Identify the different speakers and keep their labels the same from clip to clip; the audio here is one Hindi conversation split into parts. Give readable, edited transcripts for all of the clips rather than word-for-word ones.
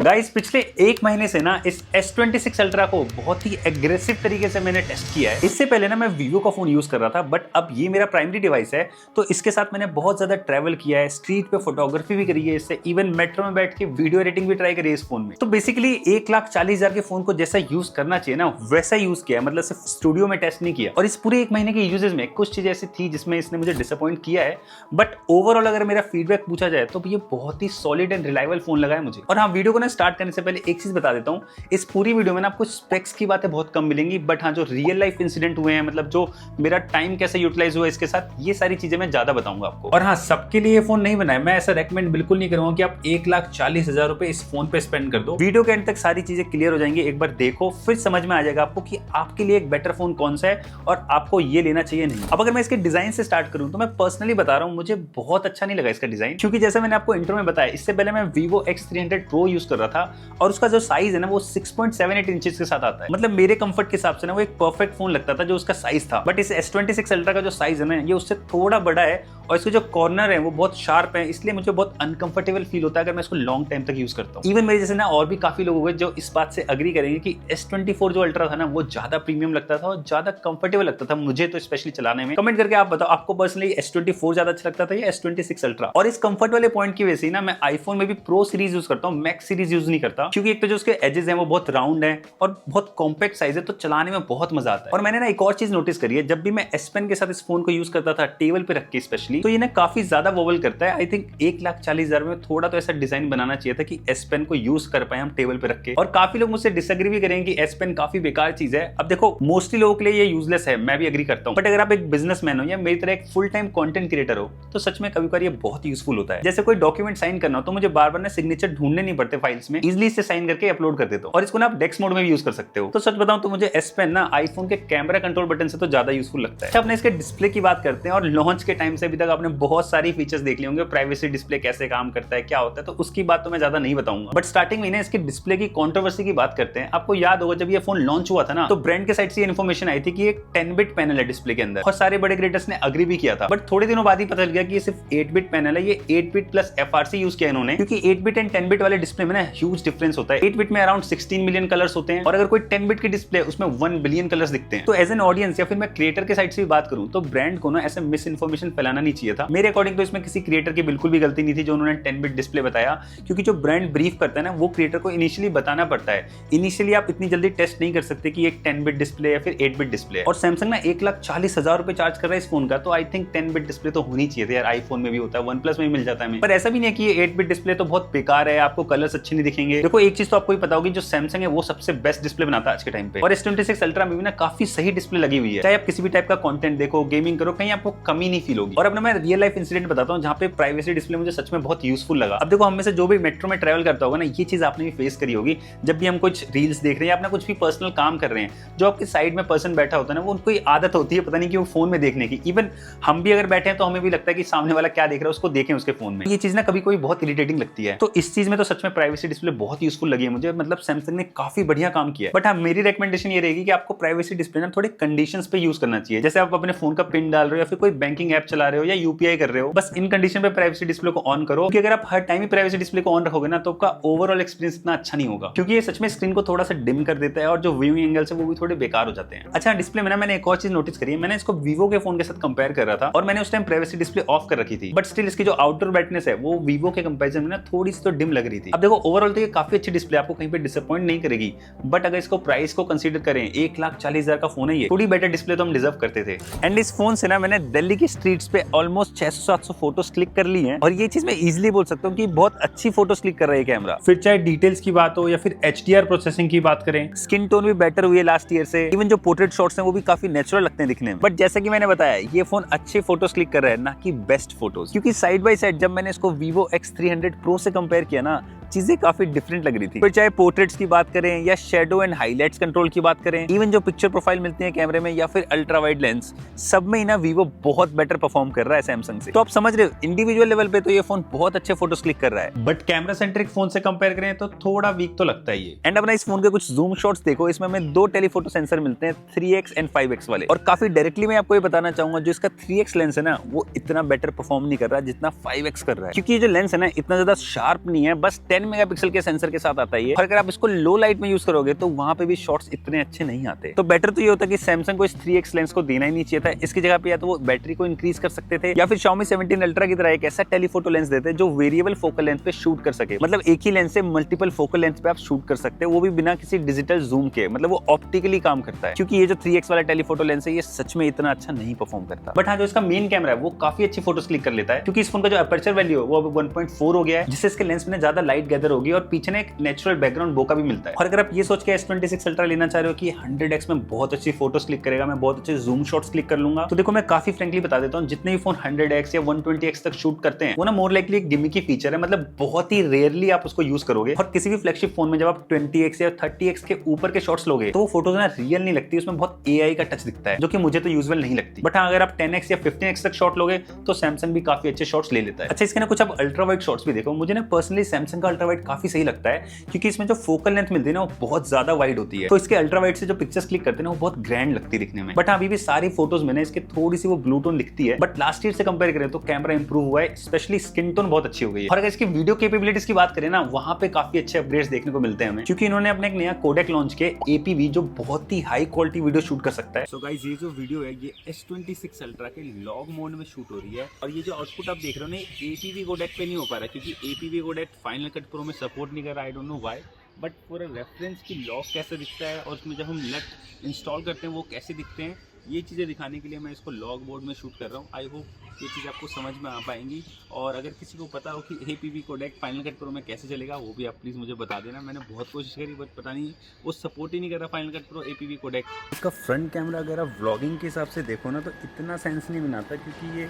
Speaker 1: गाइस पिछले एक महीने से ना इस S26 Ultra को बहुत ही एग्रेसिव तरीके से मैंने टेस्ट किया है। इससे पहले ना मैं Vivo का फोन यूज कर रहा था, बट अब ये मेरा प्राइमरी डिवाइस है, तो इसके साथ मैंने बहुत ज्यादा ट्रैवल किया है, स्ट्रीट पे फोटोग्राफी भी करी है, इससे इवन मेट्रो में बैठ के वीडियो एडिटिंग भी ट्राई करी है इस फोन में। तो बेसिकली 1,40,000 के फोन को जैसा यूज करना चाहिए ना वैसा यूज किया है, मतलब सिर्फ स्टूडियो में टेस्ट नहीं किया। और इस पूरे एक महीने के यूजेस में कुछ चीजें ऐसी थी जिसमें इसने मुझे डिसअपॉइंट किया है, बट ओवरऑल अगर मेरा फीडबैक पूछा जाए तो ये बहुत ही सॉलिड एंड रिलायबल फोन लगा है मुझे। और हाँ, वीडियो को ना स्टार्ट करने से पहले एक चीज बता देता हूँ, इस पूरी वीडियो में ना आपको स्पेक्स की बातें बहुत कम मिलेंगी, बट हाँ जो रियल लाइफ इंसिडेंट हुए हैं, मतलब जो मेरा टाइम कैसे यूटिलाइज हुआ इसके साथ, ये सारी चीजें मैं ज्यादा बताऊंगा आपको। और हाँ, सबके लिए ये फोन नहीं बनाया, मैं ऐसा रेकमेंड बिल्कुल नहीं करूंगा कि आप 1,40,000 रुपए इस फोन पे स्पेंड कर दो। वीडियो के एंड तक सारी चीजें क्लियर हो जाएंगी, एक बार देखो फिर समझ में आ जाएगा आपको कि आपके लिए एक बेटर फोन कौन सा है और आपको ये लेना चाहिए नहीं। अब अगर मैं इसके डिजाइन से स्टार्ट करूं तो मैं पर्सनली बता रहा हूं, मुझे बहुत अच्छा नहीं लगा इसका डिजाइन, क्योंकि जैसे मैंने आपको इंट्रो में बताया, इससे पहले मैं Vivo X300 Pro यूज कर रहा था और उसका जो साइज है ना वो 6.78 इंचेस के साथ आता है। मतलब मेरे कंफर्ट के हिसाब से ना वो एक परफेक्ट फोन लगता था जो उसका साइज था। बट इस S26 Ultra का जो साइज है ना ये उससे थोड़ा बड़ा है और इसके जो कॉर्नर है वो बहुत शार्प है, इसलिए मुझे बहुत अनकंफर्टेबल फील होता है अगर मैं इसको लॉन्ग टाइम तक यूज करता हूँ। इवन मेरे जैसे ना और भी काफी लोग हुए जो इस बात से अग्री करेंगे कि S24 जो अल्ट्रा था ना वो ज्यादा प्रीमियम लगता था और ज्यादा कंफर्टेबल लगता था मुझे, तो स्पेशली चलाने में। कमेंट करके आप बताओ आपको पर्सनली S24 ज्यादा अच्छा लगता था या S26 Ultra। और इस कंफर्ट वाले पॉइंट की वजह से ना मैं आईफोन में भी प्रो सीरीज यूज करता हूँ, मैक्स सीरीज यूज नहीं करता, क्योंकि एक तो जो उसके एजेस हैं वो बहुत राउंड है और बहुत कॉम्पैक्ट साइज है, तो चलाने में बहुत मजा आता है। और मैंने ना एक और चीज नोटिस करी है, जब भी मैं S Pen के साथ इस फोन को यूज करता था टेबल पे रख के स्पेशली, तो ये ना काफी ज्यादा वोवल करता है। आई थिंक 1,40,000 में थोड़ा तो ऐसा डिजाइन बनाना चाहिए था कि S Pen को यूज कर पाए हम टेबल पे रख के। और काफी लोग मुझसे डिसएग्री भी करेंगे कि S Pen काफी बेकार चीज है। अब देखो, मोस्टली लोगों के लिए ये यूजलेस है, मैं भी एग्री करता हूँ, बट अगर आप एक बिजनेसमैन हो या मेरी तरह एक फुल टाइम कंटेंट क्रिएटर हो तो सच में कभी कभी ये बहुत यूजफुल होता है। जैसे कोई डॉक्यूमेंट साइन करना हो तो मुझे बार बार ना सिग्नेचर ढूंढने नहीं पड़ते फाइल्स में, इजिली से साइन करके अपलोड कर देता हूं। और इसको ना आप डेस्क मोड में भी यूज कर सकते हो। तो सच बताऊं तो मुझे S Pen ना आईफोन के कैमरा कंट्रोल बटन से तो ज्यादा यूजफुल लगता है। अपने इसके डिस्प्ले की बात करते हैं, और लॉन्च के टाइम से अभी तक आपने बहुत सारी फीचर्स देख लिए होंगे, प्राइवेसी डिस्प्ले कैसे काम करता है, क्या होता है, तो उसकी बात तो मैं ज्यादा नहीं बताऊंगा। बट स्टार्टिंग में ना इसके डिस्प्ले की कंट्रोवर्सी की बात करते हैं। आपको याद होगा जब ये फोन लॉन्च हुआ था ना, तो ब्रांड के साइड से इन्फॉर्मेशन आई थी कि एक 10-बिट पैनल है डिस्प्ले के अंदर, और सारे बड़े क्रिएटर्स ने अग्री भी किया था। बट थोड़े दिनों बाद ही पता चल गया कि ये सिर्फ 8-बिट पैनल है, ये 8-बिट प्लस FRC यूज किया इन्होंने, क्योंकि 8-बिट एंड 10-बिट वाले डिस्प्ले में ना ह्यूज डिफरेंस होता है। 8-बिट में अराउंड 16 मिलियन कलर्स होते हैं, और अगर कोई 10-बिट की डिस्प्ले उसमें 1 बिलियन कलर्स दिखते हैं। तो एज एन ऑडियंस या फिर मैं क्रिएटर के साइड से भी बात करूं तो ब्रांड को ना ऐसे मिस इन्फॉर्मेशन फैलाना नहीं चाहिए था। मेरे अकॉर्डिंग तो इसमें किसी क्रिएटर की बिल्कुल भी गलती नहीं थी जो उन्होंने 10-बिट डिस्प्ले बताया, क्योंकि जो ब्रांड ब्रीफ करता है ना वो क्रिएटर को इनिशियली बताना पड़ता है। इनिशियली आप इतनी जल्दी टेस्ट नहीं कर सकते कि एक 10-बिट डिस्प्ले या फिर 8-बिट डिस्प्ले है। और सैमसंग ना 1,40,000 रुपए चार्ज कर रहा है इस फोन का, तो आई थिंक 10-बिट डिस्प्ले तो होनी चाहिए थी यार। आईफोन में भी होता है, OnePlus में भी मिल जाता है हमें। पर ऐसा भी नहीं है कि ये 8-बिट डिस्प्ले तो बहुत बेकार है, आपको कलर्स अच्छे नहीं दिखेंगे। देखो एक चीज तो आपको ही पता होगी, जो सैमसंग है वो सबसे बेस्ट डिस्प्ले बनाता है आज के टाइम पे, और S26 Ultra में भी ना काफी सही डिस्प्ले लगी हुई है। चाहे आप किसी भी टाइप का कंटेंट देखो, गेमिंग करो, कहीं आपको कमी नहीं फील होगी। और अब मैं रियल लाइफ इंसिडेंट बताता हूँ जहाँ पे प्राइवेसी डिस्प्ले मुझे सच में बहुत यूजफुल लगा। अब देखो, हम में से जो भी मेट्रो में ट्रैवल करता होगा ना, ये चीज आपने भी फेस करी होगी। जब भी हम कुछ रील्स देख रहे हैं या अपना कुछ भी पर्सनल काम कर रहे हैं, जो आपके साइड में पर्सन बैठा होता है ना, वो उनको आदत होती है पता नहीं कि वो फोन में देखने की। इवन हम भी अगर बैठे हैं तो हमें भी लगता है कि सामने वाला क्या देख रहा है उसको देखें उसके फोन में। ये चीज ना कभी कोई बहुत इरिटेटिंग लगती है। तो इस चीज में तो सच में प्राइवेसी डिस्प्ले बहुत यूजफुल लगी है मुझे, मतलब सैमसंग ने काफी बढ़िया काम किया है। बट हाँ, मेरी रिकमेंडेशन ये रहेगी कि आपको प्राइवेसी डिस्प्ले ना थोड़े कंडीशंस पे यूज करना चाहिए। जैसे आप अपने फोन का पिन डाल रहे हो या फिर कोई बैंकिंग ऐप चला रहे हो या UPI कर रहे हो, बस इन कंडीशन पे प्राइवेसी डिस्प्ले को ऑन करो। क्योंकि अगर आप हर टाइम ही प्राइवेसी डिस्प्ले को ऑन रखोगे ना तो आपका ओवरऑल एक्सपीरियंस इतना अच्छा नहीं होगा, क्योंकि ये सच में स्क्रीन को थोड़ा सा डिम कर देता है और जो व्यूइंग एंगल्स है वो भी थोड़े बेकार हो जाते हैं। अच्छा, डिस्प्ले में ना मैंने एक और चीज नोटिस करी है, मैंने इसको Vivo के फोन के साथ कंपेयर कर रहा था और मैंने उस टाइम प्राइवेसी डिस्प्ले ऑफ कर रखी थी, बट स्टिल इसकी जो आउटडोर ब्राइटनेस है वो Vivo के कंपैरिजन में ना थोड़ी सी तो डिम लग रही थी। अब देखो, ओवरऑल तो ये काफी अच्छी डिस्प्ले, आपको कहीं पे डिसअपॉइंट नहीं करेगी, बट अगर इसको प्राइस को कंसीडर करें, 1,40,000 का फोन है ये, थोड़ी बेटर डिस्प्ले तो हम डिजर्व करते थे। एंड इस फोन से ना मैंने दिल्ली की स्ट्रीट्स पे ऑलमोस्ट 600-700 फोटोज क्लिक कर ली हैं, और ये चीज मैं इजीली बोल सकता हूँ कि बहुत अच्छी फोटोज क्लिक कर रहा है कैमरा। फिर चाहे डिटेल्स की बात हो या फिर HDR प्रोसेसिंग की बात करें, स्किन टोन भी बेटर हुई है लास्ट ईयर से। इवन जो पोर्ट्रेट शॉट्स हैं वो भी काफी नेचुरल लगते हैं दिखने में। बट जैसा कि मैंने बताया, ये फोन अच्छे फोटोज क्लिक कर रहा है, ना कि बेस्ट फोटोज, क्योंकि साइड बाय साइड जब मैंने इसको Vivo X300 Pro से कंपेयर किया ना, चीजें काफी डिफरेंट लग रही थी। फिर चाहे पोर्ट्रेट्स की बात करें या शेडो एंड हाइलाइट्स कंट्रोल की बात करें, इवन जो पिक्चर प्रोफाइल मिलती है कैमरे में या फिर अल्ट्रा वाइड लेंस, सब में ही ना Vivo बहुत बेटर परफॉर्म कर रहा रहा है सैमसंग से। तो आप समझ रहे हो इंडिविजुअल लेवल पे तो ये फोन बहुत अच्छे फोटोज क्लिक कर रहा है, बट कैमरा सेंट्रिक फोन से कंपेयर करें तो थोड़ा वीक तो लगता है ये। एंड अपना इस फोन के कुछ जूम शॉट्स देखो, इसमें हमें 2 टेलीफोटो सेंसर मिलते हैं, 3x एंड 5x वाले। और काफी डायरेक्टली मैं आपको ये बताना चाहूंगा, जो इसका 3x लेंस है ना, वो इतना बेटर परफॉर्म नहीं कर रहा जितना 5x कर रहा है, क्योंकि ये जो लेंस है ना इतना ज्यादा शार्प नहीं है, बस 10 मेगापिक्सल के सेंसर के साथ आता है। और अगर आप इसको लो लाइट में यूज करोगे तो वहां पे भी शॉट्स इतने अच्छे नहीं आते। तो बेटर तो ये होता है कि सैमसंग को इस 3x लेंस को देना ही नहीं चाहिए था। इसकी जगह पे या तो वो बैटरी को इंक्रीज कर सकते थे, या फिर Xiaomi 17 अल्ट्रा की तरह एक ऐसा टेलीफोटो लेंस देते जो वेरिएबल फोकल लेंथ पे शूट कर सके। मतलब एक ही लेंस से मल्टीपल फोकल लेंथ पे आप शूट कर सकते हैं, वो भी बिना किसी डिजिटल जूम के। मतलब वो ऑप्टिकली काम करता है, क्योंकि ये जो 3x वाला टेलीफोटो लेंस है ये सच में इतना अच्छा नहीं परफॉर्म करता। बट हाँ, जो इसका मेन कैमरा है वो काफी अच्छी फोटोज क्लिक कर लेता है, क्योंकि इस फोन का जो अपर्चर वैल्यू है वो अब 1.4 हो गया है, जिससे इसके लेंस में ज्यादा लाइट गैदर होगी और पीछे एक नेचुरल बैकग्राउंड बोका भी मिलता है। और अगर आप ये सोच के S26 अल्ट्रा लेना चाह रहे हो कि 100x में बहुत अच्छी फोटोज क्लिक करेगा, मैं बहुत अच्छे जूम शॉट्स क्लिक कर लूंगा, तो देखो मैं काफी फ्रेंकली बता देता हूँ, जितने भी फोन 100x या 120x तक शूट करते हैं वो ना मोर लाइकली एक गिमिकी फीचर है। मतलब बहुत ही रेयरली आप उसको यूज करोगे। और किसी भी फ्लैगशिप फोन में जब आप 20x या 30x के ऊपर के शॉट्स लोगे तो वो फोटोज ना रियल नहीं लगती, उसमें बहुत AI का टच दिखता है, जो कि मुझे तो यूजुअल नहीं लगती। बट हाँ, अगर आप 10x या 15x तक शॉट लोगे तो सैमसंग भी काफी अच्छे शॉट्स ले लेता है। अच्छा, इसके ना कुछ आप अल्ट्रा वाइड शॉट्स भी देखो। मुझे ना पर्सनली सैमसंग का अल्ट्रा वाइड काफी सही लगता है, क्योंकि इसमें जो फोकल लेंथ मिलती है ना वो बहुत ज्यादा वाइड होती है, तो इसके अल्ट्रा वाइड से जो पिक्चर्स क्लिक करते हैं ना वो बहुत ग्रैंड लगती है दिखने में। बट अभी भी सारी फोटोज में ना इसके थोड़ी सी वो ब्लू टोन दिखती है, बट लास्ट ईयर से कंपेयर करें तो कैमरा इंप्रूव हुआ है, स्पेशली स्किन टोन बहुत अच्छी हो गई है। और अगर इसकी वीडियो कैपेबिलिटीज की बात करें ना, वहां पे काफी अच्छे अपग्रेड्स देखने को मिलते हैं हमें, क्योंकि इन्होंने अपने एक नया कोडेक लॉन्च किया APV, जो बहुत ही हाई क्वालिटी वीडियो शूट कर सकता है। सो गाइस, ये जो वीडियो है ये S26 अल्ट्रा के लॉग मोड में शूट हो रही है, और ये जो आउटपुट आप देख रहे हो ना APV कोडेक पे नहीं हो पा रहा, क्योंकि APV codec final cut pro में सपोर्ट नहीं कर रहा। I don't know why, but for reference की लॉग कैसे दिखता है और उसमें जब हम लेट इंस्टॉल करते हैं वो कैसे दिखते हैं, ये चीज़ें दिखाने के लिए मैं इसको लॉग मोड में शूट कर रहा हूँ। आई होप ये चीज़ आपको समझ में आ पाएंगी, और अगर किसी को पता हो कि APV codec final cut pro में कैसे चलेगा वो भी आप प्लीज़ मुझे बता देना। मैंने बहुत कोशिश करी बट पता नहीं वो सपोर्ट ही नहीं कर रहा final cut pro APV codec. इसका फ्रंट कैमरा अगर आप व्लॉगिंग के हिसाब से देखो ना तो इतना सेंस नहीं बनाता, क्योंकि ये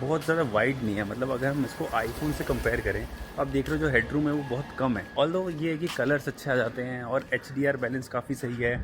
Speaker 1: बहुत ज़्यादा वाइड नहीं है। मतलब अगर हम इसको आईफोन से कंपेयर करें, आप देख रहे हो जो हेडरूम है वो बहुत कम है। ऑल्दो ये है कि कलर्स अच्छे आ जाते हैं और HDR बैलेंस काफ़ी सही है।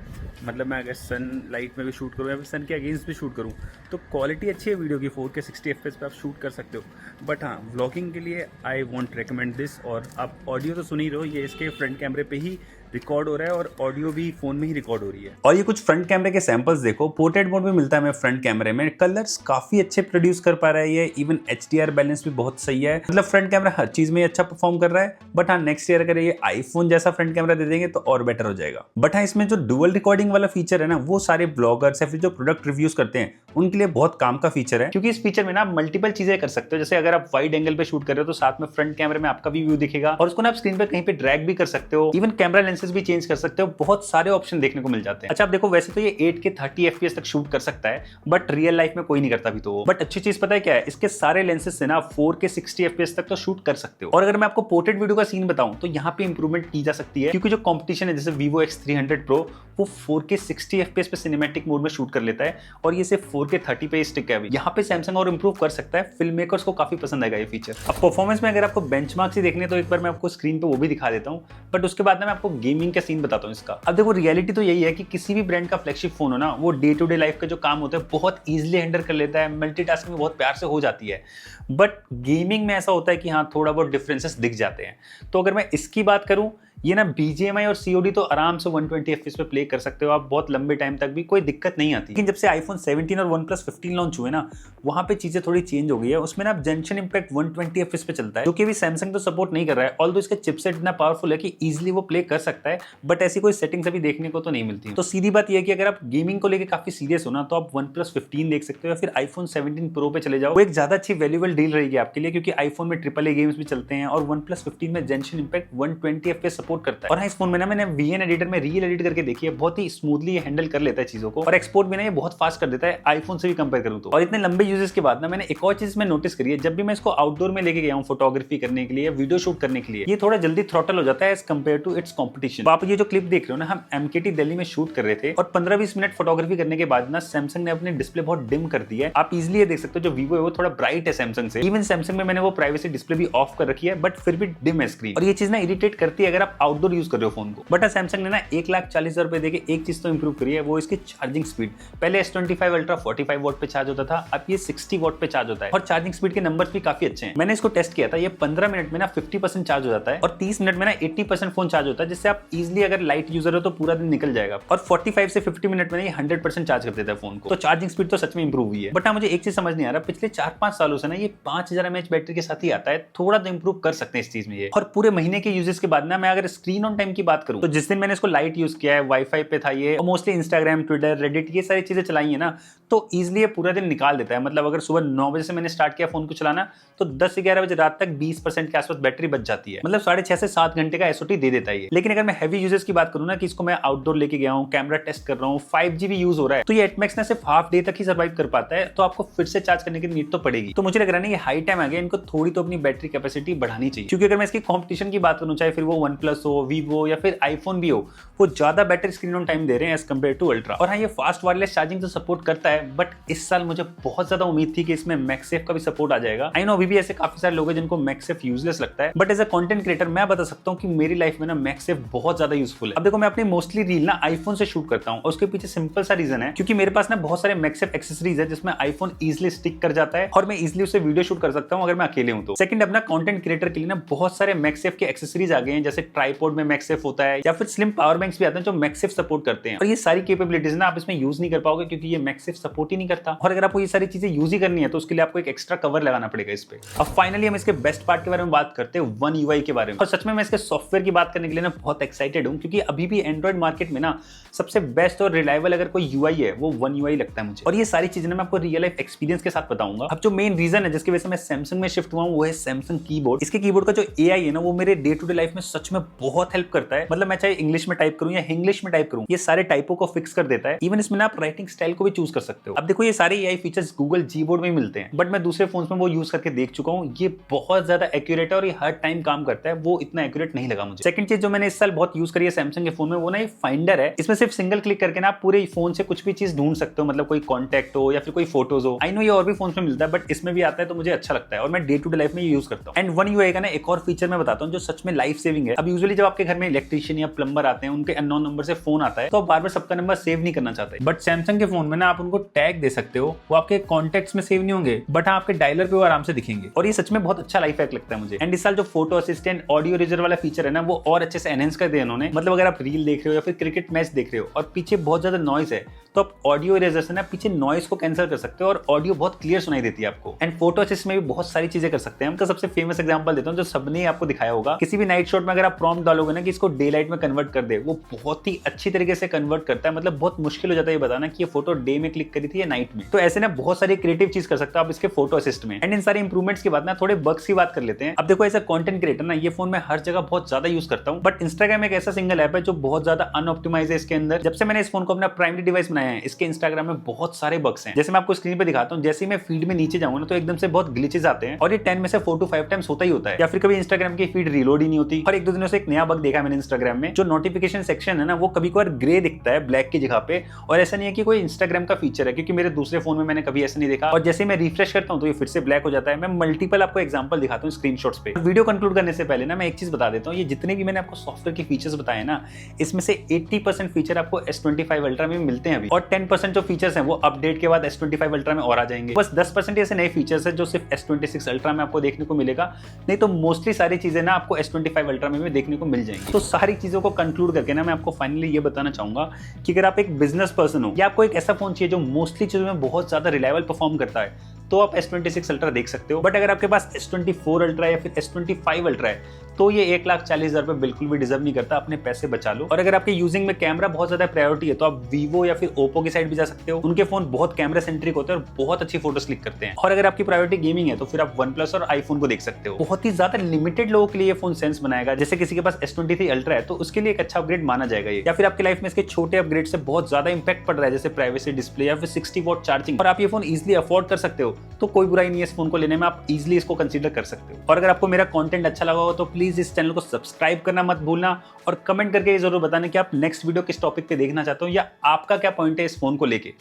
Speaker 1: मतलब मैं अगर सन लाइट में भी शूट करूँ या फिर सन के अगेंस्ट भी शूट करूँ तो क्वालिटी अच्छी है वीडियो की, 4K 60 FPS पे आप शूट कर सकते हो। बट हाँ, व्लॉगिंग के लिए आई वॉन्ट रिकमेंड दिस। और आप ऑडियो तो सुन ही रहे हो, ये इसके फ्रंट कैमरे पे ही रिकॉर्ड हो रहा है और ऑडियो भी फोन में ही रिकॉर्ड हो रही है। और ये कुछ फ्रंट कैमरे के सैंपल्स देखो, पोर्ट्रेट मोड में मिलता है हमें फ्रंट कैमरे में, कलर्स काफी अच्छे प्रोड्यूस कर पा रहा है ये, इवन HDR बैलेंस भी बहुत सही है। मतलब फ्रंट कैमरा हर चीज में अच्छा परफॉर्म कर रहा है। बट हाँ, नेक्स्ट ईयर अगर ये आईफोन जैसा फ्रंट कैमरा दे देंगे तो और बेटर हो जाएगा। बट हाँ, इसमें जो डुअल रिकॉर्डिंग वाला फीचर है ना, वो सारे ब्लॉगर्स या फिर जो प्रोडक्ट रिव्यूज करते हैं उनके लिए बहुत काम का फीचर है, क्योंकि इस फीचर में ना आप मल्टीपल चीजें कर सकते हो। जैसे अगर आप वाइड एंगल पे शूट कर रहे हो तो साथ में फ्रंट कैमरे में आपका भी व्यू दिखेगा, और उसको ना आप स्क्रीन पे कहीं पे ड्रैग भी कर सकते हो, इवन कैमरा लेंसेज भी चेंज कर सकते हो। बहुत सारे ऑप्शन देखने को मिल जाते हैं। अच्छा, आप देखो वैसे तो ये 8K 30 FPS तक शूट कर सकता है, बट रियल लाइफ में कोई नहीं करता भी तो। बट अच्छी चीज पता है क्या है, इसके सारे लेंसेज से ना 4K 60 FPS तक तो शूट कर सकते हो। और अगर मैं आपको पोर्ट्रेट वीडियो का सीन बताऊं तो यहाँ पे इंप्रूवमेंट की जा सकती है, क्योंकि जो कंपटीशन है जैसे Vivo X300 Pro वो 4K 60 FPS पे सिनेमैटिक मोड में शूट कर लेता है, और ये सिर्फ 4K 30 पे स्टिक है अभी। यहाँ पे सैमसंग और इंप्रूव कर सकता है, फिल्म मेकर्स को काफी पसंद आएगा ये फीचर। अब परफॉर्मेंस में अगर आपको बेंचमार्क्स ही देखने तो एक बार मैं आपको स्क्रीन पे वो भी दिखा देता हूँ, बट उसके बाद मैं आपको गेमिंग का सीन बताता हूँ इसका। अब देखो, रियलिटी तो यही है कि किसी भी ब्रांड का फ्लैगशिप फोन हो ना, वो डे टू डे लाइफ का जो काम होता है बहुत ईजिली हैंडल कर लेता है, मल्टीटास्किंग बहुत प्यार से हो जाती है। बट गेमिंग में ऐसा होता है कि हाँ, थोड़ा बहुत डिफरेंसेस दिख जाते हैं। तो अगर मैं इसकी बात करूं, ये ना BGMI और COD तो आराम से 120 FPS पे प्ले कर सकते हो आप बहुत लंबे टाइम तक भी, कोई दिक्कत नहीं आती। लेकिन जब से iPhone 17 और OnePlus 15 लॉन्च हुए ना, वहां पे चीजें थोड़ी चेंज हो गई है। उसमें ना जेंशन इंपैक्ट 120 FPS पे चलता है, जो कि अभी सैमसंग तो सपोर्ट नहीं कर रहा है। ऑल्दो इसका चिपसेट इतना पावरफुल है कि इजिली वो प्ले कर सकता है, बट ऐसी कोई सेटिंग्स अभी देखने को तो नहीं मिलती। तो सीधी बात यह है कि अगर आप गेमिंग को लेकर काफी सीरियस हो ना, तो आप OnePlus 15 देख सकते हो या फिर iPhone 17 Pro पे चले जाओ। वो एक ज्यादा अच्छी वैल्यूएबल डील रहेगी आपके लिए, क्योंकि iPhone में AAA गेम्स भी चलते हैं और OnePlus 15 में जेंशन इंपैक्ट 120 FPS सपोर्ट करता है। और हाँ, इस फोन में ना मैंने VN एडिटर में रील एडिट करके देखी है, बहुत ही स्मूथली ये हैंडल कर लेता है चीजों को, और एक्सपोर्ट भी ना ये बहुत फास्ट कर देता है आईफोन से भी कंपेयर करूं तो। और इतने लंबे यूजेस के बाद ना मैंने एक और चीज में नोटिस करी है, जब भी मैं इसको आउटडोर में लेके गया हूं फोटोग्राफी करने के लिए, वीडियो शूट करने के लिए, ये थोड़ा जल्दी थ्रॉटल हो जाता है as compared to its competition. आप ये जो क्लिप देख रहे हो ना, हम MKT दिल्ली में शूट कर रहे थे और 15-20 मिनट फोटोग्राफी करने के बाद ना सैमसंग ने अपनी डिस्प्ले बहुत डिम कर दी है। आप इजिली ये देख सकते हो, जो Vivo है वो थोड़ा ब्राइट है सैमसंग से। इवन सैमसंग में मैंने वो प्राइवेसी डिस्प्ले भी ऑफ कर रखी है, बट फिर भी डिम है स्क्रीन। और ये चीज ना इरिटेट करती है अगर आप आउटडोर यूज कर रहे हो फोन को। बट सैमसंग ने ना 1,40,000 रुपए देके एक चीज तो इंप्रूव करी है, वो इसकी चार्जिंग स्पीड। पहले S25 अल्ट्रा 45 वॉट पे चार्ज होता था, अब ये 60 वॉट पे चार्ज होता है और चार्जिंग स्पीड के नंबर्स भी काफी अच्छे हैं। मैंने इसको टेस्ट किया था, ये 15 मिनट में ना 50% चार्ज हो जाता है और 30 मिनट में ना 80% फोन चार्ज होता है, जिससे आप इजिली अगर लाइट यूजर हो तो पूरा दिन निकल जाएगा। और 45 से 50 मिनट में ये 100% चार्ज कर देता है फोन को। तो चार्जिंग स्पीड तो सच में इंप्रूव हुई है। बट मुझे एक चीज समझ नहीं आ रहा, पिछले 4-5 सालों से ना ये 5000 mAh बैटरी के साथ ही आता है। थोड़ा तो इंप्रूव कर सकते हैं इस चीज में ये। और पूरे महीने के यूजेस के बाद ना मैं अगर स्क्रीन ऑन टाइम की बात करूं तो जिस दिन मैंने इसको लाइट यूज किया है, वाईफाई पे था ये, और मोस्टली इंस्टाग्राम, ट्विटर, रेडिट ये सारी चीजें चलाई है ना, तो इजिली ये पूरा दिन निकाल देता है। मतलब अगर सुबह 9 बजे से मैंने स्टार्ट किया फोन को चलाना तो 10-11 बजे रात तक 20% के आसपास बैटरी बच जाती है। मतलब 6.5 से 7 घंटे का एसओटी दे देता है ये। लेकिन अगर मैं हैवी यूजेस की बात करूं ना कि इसको मैं आउटडोर लेके गया हूं, कैमरा टेस्ट कर रहा हूं, 5G भी यूज हो रहा है, तो ये एटमैक्स ना सिर्फ हाफ डे तक ही सर्वाइव कर पाता है। तो आपको फिर से चार्ज करने की नीड तो पड़ेगी। तो मुझे लग रहा है ना ये हाई टाइम आ गया, इनको थोड़ी तो अपनी बैटरी कैपेसिटी बढ़ानी चाहिए। क्योंकि अगर मैं इसकी कॉम्पिटिशन की बात करूं, चाहे फिर वो OnePlus हो, Vivo या फिर iPhone भी हो, वो ज्यादा बैटरी स्क्रीन ऑन टाइम दे रहे हैं एज कम्पेयर टू अल्ट्रा। और हाँ, ये फास्ट वायरलेस चार्जिंग तो सपोर्ट करता है, बट इस साल मुझे बहुत ज्यादा उम्मीद थी कि इसमें मैगसेफ का भी सपोर्ट आ जाएगा। आई नो अभी भी ऐसे काफी सारे लोग हैं जिनको मैगसेफ यूजलेस लगता है, but as a content creator मैं बता सकता हूँ कि मेरी लाइफ में ना मैगसेफ बहुत ज्यादा यूजफुल है। अब देखो, मैं अपनी मोस्टली रील ना आईफोन से शूट करता हूँ और उसके पीछे सिंपल सा रीजन है, क्योंकि मेरे पास ना बहुत सारे मैगसेफ एक्सेसरीज है जिसमें आईफोन इजिली स्टिक कर जाता है और मैं इजिली उससे वीडियो शूट कर सकता हूँ अगर मैं अकेले हूँ तो। सेकंड, अपना कंटेंट क्रिएटर के लिए ना बहुत सारे मैगसेफ के एक्सेसरीज आ गए हैं, जैसे ट्राइपॉड में मैगसेफ होता है या फिर स्लिम पावर बैंक्स भी आते हैं जो मैगसेफ सपोर्ट करते हैं। और ये सारी कैपेबिलिटीज ना आप इसमें यूज नहीं कर पाओगे क्योंकि ये मैगसेफ सपोर्ट ही नहीं करता। और अगर आपको ये सारी चीजें यूज ही करनी है तो उसके लिए आपको एक एक्स्ट्रा कवर लगाना पड़ेगा इस पे। अब फाइनली हम इसके बेस्ट पार्ट के बारे में बात करते हैं, One UI के बारे में। और सच में मैं इसके सॉफ्टवेयर की बात करने के लिए ना बहुत एक्साइटेड हूँ, क्योंकि अभी भी एंड्रॉइड मार्केट में ना सबसे बेस्ट और रिलायबल अगर कोई UI है वो One UI लगता है मुझे। और ये सारी चीजें ना मैं आपको रियल लाइफ एक्सपीरियंस के साथ बताऊंगा। अब जो मेन रीजन है जिसकी वजह से मैं सैमसंग में शिफ्ट हुआ हूँ वो है सैमसंग कीबोर्ड। इसके कीबोर्ड का जो AI है ना वो मेरे डे टू डे लाइफ में सच में बहुत हेल्प करता है। मतलब मैं चाहे इंग्लिश में टाइप करूँ या इंग्लिश में टाइप करूँ, ये सारे टाइपों को फिक्स कर देता है। इवन इसमें ना आप राइटिंग स्टाइल को भी चूज कर सकते हो। अब देखो, ये सारे AI फीचर्स गूगल जीबोर्ड में मिलते हैं, बट मैं दूसरे फोन में वो यूज करके देख चुका हूँ। ये बहुत ज्यादा एक्यूरेट है और ये हर टाइम काम करता है, वो इतना एक्यूरेट नहीं लगा मुझे। सेकंड चीज जो मैंने इस साल बहुत यूज करी है सैमसंग के फोन में, वो ना ये फाइंडर है। इसमें सिर्फ सिंगल क्लिक करके ना आप पूरे फोन से कुछ भी चीज ढूंढ सकते हो, मतलब कोई कॉन्टैक्ट हो या फिर कोई फोटोज हो। आई नो ये और भी फोन में मिलता है, बट इसमें भी आता है तो मुझे अच्छा लगता है और मैं डे टू डे लाइफ में यूज करता हूँ। एंड One UI का ना एक और फीचर मैं बताता हूँ जो सच में लाइफ सेविंग है। अब यूजुअली जब आपके घर में इलेक्ट्रिशियन या प्लम्बर आते हैं, उनके अननोन नंबर से फोन आता है तो आप बार बार सबका नंबर सेव नहीं करना चाहते, बट सैमसंग के फोन में ना आप उनको टैग दे सकते हो। वो आपके कॉन्टैक्ट्स में सेव नहीं होंगे, बट आपके डायलर पे वो आराम से दिखेंगे। और ये सच में बहुत अच्छा लाइफ हैक लगता है मुझे। एंड इस साल जो फोटो असिस्टेंट, ऑडियो इरेजर वाला फीचर है ना, वो और अच्छे से एनहेंस कर दिया उन्होंने। मतलब अगर आप रील देख रहे हो या फिर क्रिकेट मैच देख रहे हो और पीछे बहुत ज्यादा नॉइज है, तो आप ऑडियो इरेजर से ना पीछे नॉइज को कैंसिल कर सकते हो और ऑडियो बहुत क्लियर सुनाई देती है आपको। एंड फोटो असिस्ट में भी बहुत सारी चीजें कर सकते हैं। उनका सबसे फेमस एग्जांपल देता हूं जो सबने आपको दिखाया होगा। किसी भी नाइट शॉट में अगर आप प्रॉम्प्ट डालोगे ना कि इसको डे लाइट में कन्वर्ट कर दे, वो बहुत ही अच्छी तरीके से कन्वर्ट करता है। मतलब बहुत मुश्किल हो जाता है ये बताना कि ये फोटो डे में क्लिक करी थी या नाइट में। तो ऐसे ना बहुत सारी क्रिएटिव चीज कर सकते हो आप इसके फोटो असिस्ट में। एंड इन सारे इंप्रूवमेंट्स के बाद ना थोड़े बग्स की बात कर लेते हैं। अब देखो, ऐसा कंटेंट क्रिएटर ना ये फोन में हर जगह बहुत ज्यादा यूज करता हूं, बट इंस्टाग्राम एक ऐसा सिंगल ऐप है जो बहुत ज्यादा अनऑप्टिमाइज है इसके अंदर। जब से मैंने इस फोन को अपना प्राइमरी डिवाइस बनाया है, इसके इंस्टाग्राम में बहुत सारे बग्स हैं। जैसे मैं आपको स्क्रीन पे दिखाता हूं, जैसे मैं फीड में नीचे जाऊंगा ना तो एकदम से बहुत ग्लिचेस आते हैं और ये 10 में से 4 to 5 टाइम्स होता ही होता है। या फिर कभी इंस्टाग्राम की फीड रीलोड ही नहीं होती। और 1-2 दिनों से एक नया बग देखा मैंने इंस्टाग्राम में, जो नोटिफिकेशन सेक्शन है ना वो कभी कभार ग्रे दिखता है ब्लैक की जगह पे। और ऐसा नहीं है कि कोई इंस्टाग्राम का फीचर है, क्योंकि मेरे दूसरे फोन में मैंने कभी ऐसा नहीं देखा। और जैसे मैं रिफ्रेश करता हूं तो ये फिर से ब्लैक हो जाता है। मैं मल्टीपल आपको एग्जांपल दिखाता हूं स्क्रीनशॉट्स पे। वीडियो कंक्लूड करने से पहले ना मैं एक चीज बता देता हूं, ये जितने भी मैंने आपको सॉफ्टवेयर के फीचर्स बताए ना, इसमें से 80% फीचर आपको S25 अल्ट्रा में मिलते हैं अभी, और 10% जो फीचर्स हैं वो अपडेट के बाद S25 अल्ट्रा में और आ जाएंगे। बस 10% ऐसे नए फीचर्स है जो सिर्फ S26 अल्ट्रा में आपको देखने को मिलेगा, नहीं तो मोस्टली सारी चीजें ना आपको S25 अल्ट्रा में भी देखने को मिल जाएंगी। तो सारी चीजों को कंक्लूड करके ना मैं आपको फाइनली ये बताना चाहूंगा कि अगर आप एक बिजनेस पर्सन हो या आपको एक ऐसा फोन चाहिए जो मोस्टली चीजों में बहुत ज्यादा रिलायबल परफॉर्म करता है, तो आप S26 अल्ट्रा देख सकते हो। बट अगर आपके पास S24 अल्ट्रा या फिर S25 अल्ट्रा है तो ये 1,40,000 रुपए बिल्कुल भी डिजर्व नहीं करता। अपने पैसे बचा लो। और अगर आपके यूजिंग में कैमरा बहुत ज्यादा प्रायोरिटी है तो आप वीवो या फिर ओप्पो की साइड भी जा सकते हो। उनके फोन बहुत कैमरा सेंट्रिक होते हैं और बहुत अच्छी फोटोज क्लिक करते हैं। और अगर आपकी प्रायोरिटी गेमिंग है तो फिर आप OnePlus और आईफोन को देख सकते हो। बहुत ही ज्यादा लिमिटेड लोगों के लिए ये फोन सेंस बनाएगा। जैसे किसी के पास S23 अल्ट्रा है तो उसके लिए एक अच्छा अपग्रेड माना जाएगा ये। या फिर आपकी लाइफ में इसके छोटे अपग्रेड से बहुत ज्यादा इंपैक्ट पड़ रहा है, जैसे प्राइवेसी डिस्प्ले या फिर 60 वॉट चार्जिंग, और आप ये फोन इजिली अफोर्ड कर सकते हो, तो कोई बुराई नहीं है इस फोन को लेने में। आप इजिली इसको कंसीडर कर सकते हो। और अगर आपको मेरा कंटेंट अच्छा लगा हो तो प्लीज इस चैनल को सब्सक्राइब करना मत भूलना, और कमेंट करके ये जरूर बताना कि आप नेक्स्ट वीडियो किस टॉपिक पे देखना चाहते हो या आपका क्या पॉइंट है इस फोन को लेके।